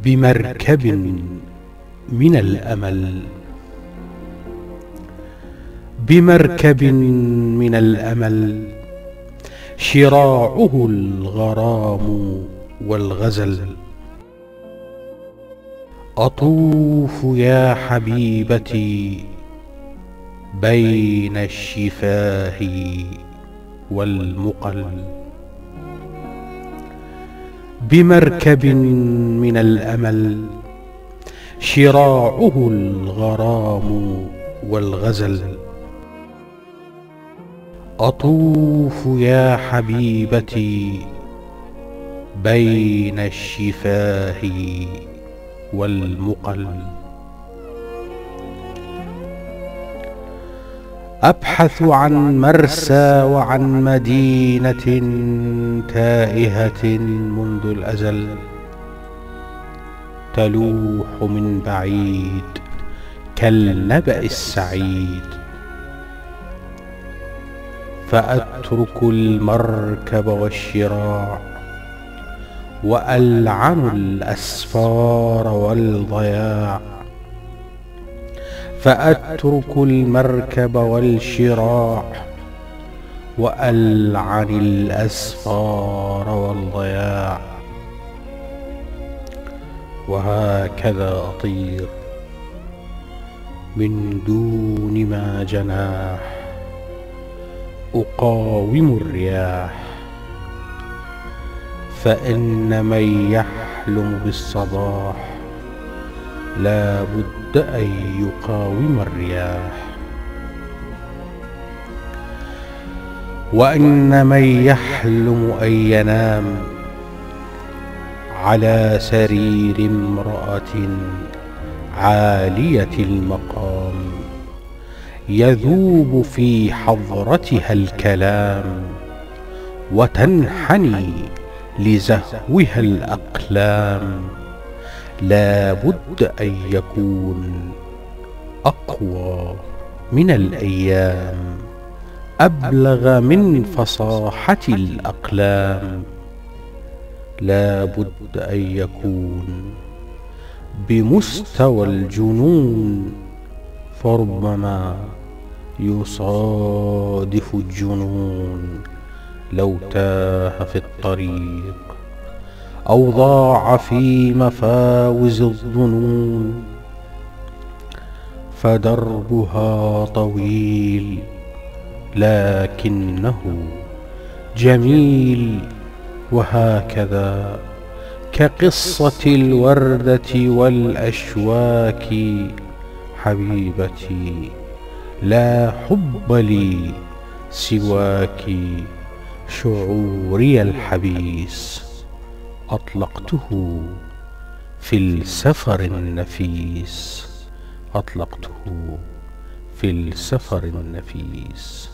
بمركب من الأمل. بمركب من الأمل شراعه الغرام والغزل. أطوف يا حبيبتي بين الشفاه والمقل. بمركب من الأمل شراعه الغرام والغزل. أطوف يا حبيبتي بين الشفاه والمقل. أبحث عن مرسى وعن مدينة تائهة منذ الأزل، تلوح من بعيد كالنبأ السعيد. فأترك المركب والشراع وألعن الأسفار والضياع. فأترك المركب والشراع وألعن الأسفار والضياع. وهكذا أطير من دون ما جناح، أقاوم الرياح. فإن من يحلم بالصباح لا بد أن يقاوم الرياح. وإن من يحلم أن ينام على سرير امرأة عالية المقام يذوب في حضرتها الكلام وتنحني لزهوها الأقلام، لا بد أن يكون أقوى من الأيام، أبلغ من فصاحة الأقلام. لا بد أن يكون بمستوى الجنون، فربما يصادف الجنون لو تاه في الطريق أو ضاع في مفاوز الظنون. فدربها طويل لكنه جميل. وهكذا كقصة الوردة والأشواك حبيبتي، لا حب لي سواك. شعوري الحبيس أطلقته في السفر النفيس. أطلقته في السفر النفيس.